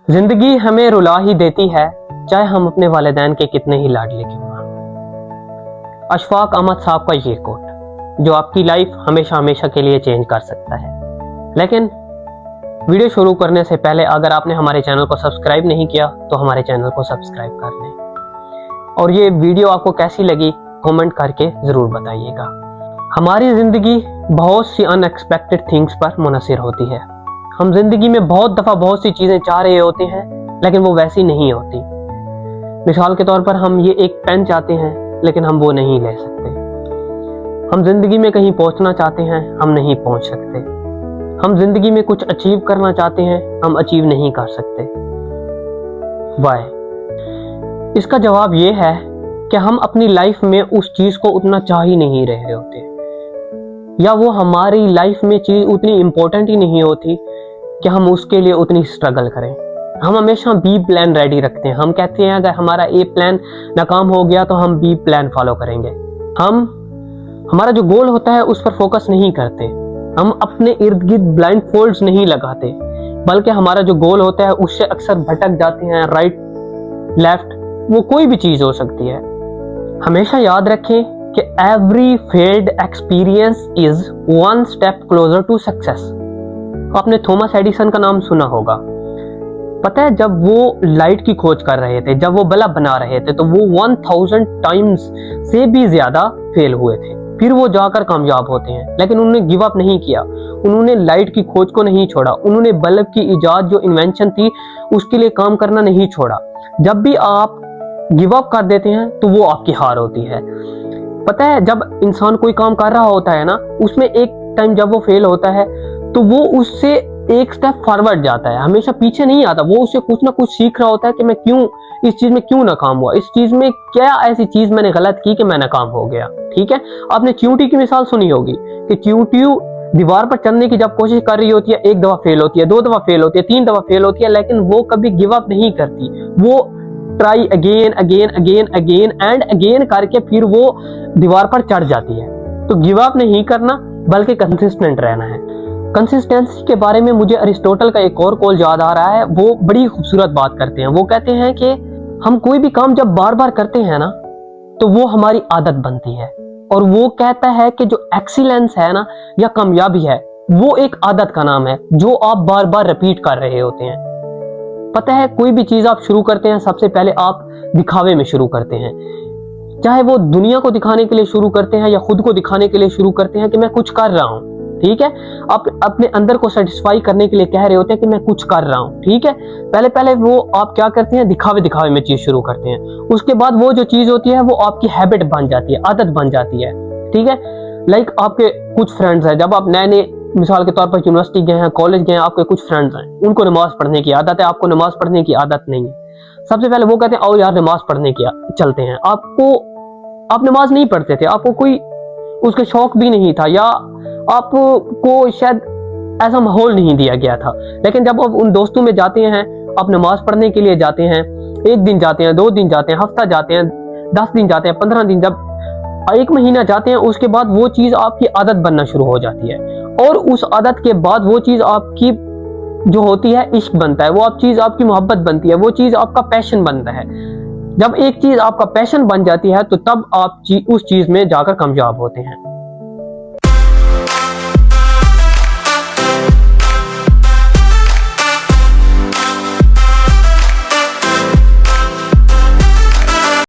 जिंदगी हमें रुला ही देती है, चाहे हम अपने वालिदैन के कितने ही लाडले क्यों ना। अशफाक अहमद साहब का ये कोट जो आपकी लाइफ हमेशा हमेशा के लिए चेंज कर सकता है। लेकिन वीडियो शुरू करने से पहले अगर आपने हमारे चैनल को सब्सक्राइब नहीं किया तो हमारे चैनल को सब्सक्राइब कर लें, और ये वीडियो आपको कैसी लगी कमेंट करके ज़रूर बताइएगा। हमारी ज़िंदगी बहुत सी अनएक्सपेक्टेड थिंग्स पर मुनहसर होती है। हम जिंदगी में बहुत दफ़ा बहुत सी चीज़ें चाह रहे होते हैं लेकिन वो वैसी नहीं होती। मिसाल के तौर पर हम ये एक पेन चाहते हैं लेकिन हम वो नहीं ले सकते। हम जिंदगी में कहीं पहुंचना चाहते हैं, हम नहीं पहुंच सकते। हम जिंदगी में कुछ अचीव करना चाहते हैं, हम अचीव नहीं कर सकते। वाई? इसका जवाब ये है कि हम अपनी लाइफ में उस चीज़ को उतना चाह ही नहीं रहे होते, या वो हमारी लाइफ में चीज़ उतनी इम्पोर्टेंट ही नहीं होती कि हम उसके लिए उतनी स्ट्रगल करें। हम हमेशा बी प्लान रेडी रखते हैं। हम कहते हैं अगर हमारा ए प्लान नाकाम हो गया तो हम बी प्लान फॉलो करेंगे। हमारा जो गोल होता है उस पर फोकस नहीं करते। हम अपने इर्द गिर्द ब्लाइंड फोल्ड्स नहीं लगाते, बल्कि हमारा जो गोल होता है उससे अक्सर भटक जाते हैं। राइट, लेफ्ट, वो कोई भी चीज़ हो सकती है। हमेशा याद रखें कि every failed experience is one step closer to success. आपने थॉमस एडिसन का नाम सुना होगा। पता है, जब वो लाइट की खोज कर रहे थे, जब वो बल्ब बना रहे थे, तो वो 1000 टाइम्स से भी ज्यादा फेल हुए थे, फिर वो जाकर कामयाब होते हैं। लेकिन उन्होंने गिव अप नहीं किया, उन्होंने लाइट की खोज को नहीं छोड़ा, उन्होंने बल्ब की इजाद जो इन्वेंशन थी उसके लिए काम करना नहीं छोड़ा। जब भी आप गिव अप कर देते हैं तो वो आपकी हार होती है। पता है, जब इंसान कोई काम कर रहा होता है ना, उसमें एक टाइम जब वो फेल होता है तो वो उससे एक स्टेप फॉरवर्ड जाता है, हमेशा पीछे नहीं आता। वो उससे कुछ ना कुछ सीख रहा होता है कि मैं क्यों इस चीज में क्यों नाकाम हुआ, इस चीज में क्या ऐसी चीज मैंने गलत की कि मैं नाकाम हो गया। ठीक है, आपने चींटी की मिसाल सुनी होगी कि चींटी दीवार पर चढ़ने की जब कोशिश कर रही होती है, एक दफा फेल होती है, 2 दफा फेल होती है, 3 दफा फेल होती है, लेकिन वो कभी गिव अप नहीं करती। वो try again again again again and again करके फिर वो दीवार पर चढ़ जाती है। तो गिव अप नहीं करना बल्कि कंसिस्टेंट रहना है। कंसिस्टेंसी के बारे में मुझे अरिस्टोटल का एक और कॉल याद आ रहा है। वो बड़ी खूबसूरत बात करते हैं। वो कहते हैं कि हम कोई भी काम जब बार बार करते हैं ना तो वो हमारी आदत बनती है, और वो कहता है कि जो एक्सीलेंस है ना या कामयाबी है वो एक आदत का नाम है जो आप बार बार रिपीट कर रहे होते हैं। पता है, कोई भी चीज आप शुरू करते हैं सबसे पहले आप दिखावे में शुरू करते हैं, चाहे वो दुनिया को दिखाने के लिए शुरू करते हैं या खुद को दिखाने के लिए शुरू करते हैं कि मैं कुछ कर रहा हूं। ठीक है, आप अपने अंदर को सेटिस्फाई करने के लिए कह रहे होते हैं कि मैं कुछ कर रहा हूं। ठीक है, पहले पहले वो आप क्या करते हैं, दिखावे दिखावे में चीज शुरू करते हैं। उसके बाद वो जो चीज होती है वो आपकी हैबिट बन जाती है, आदत बन जाती है। ठीक है, लाइक आपके कुछ फ्रेंड्स हैं, जब आप नए नए मिसाल के तौर पर यूनिवर्सिटी गए हैं, कॉलेज गए हैं, आपके कुछ फ्रेंड्स हैं, उनको नमाज पढ़ने की आदत है, आपको नमाज पढ़ने की आदत नहीं है। सबसे पहले वो कहते हैं आओ यार नमाज पढ़ने की चलते हैं। आप नमाज नहीं पढ़ते थे, आपको कोई उसके शौक भी नहीं था, या आपको शायद ऐसा माहौल नहीं दिया गया था। लेकिन जब आप उन दोस्तों में जाते हैं, आप नमाज पढ़ने के लिए जाते हैं, 1 दिन जाते हैं, 2 दिन जाते हैं, हफ्ता जाते हैं, 10 दिन जाते हैं, 15 दिन, जब 1 महीना जाते हैं, उसके बाद वो चीज आपकी आदत बनना शुरू हो जाती है। और उस आदत के बाद वो चीज आपकी जो होती है इश्क बनता है, वो चीज आपकी मोहब्बत बनती है, वो चीज आपका पैशन बनता है। जब एक चीज आपका पैशन बन जाती है तो तब आप उस चीज में जाकर कामयाब होते हैं।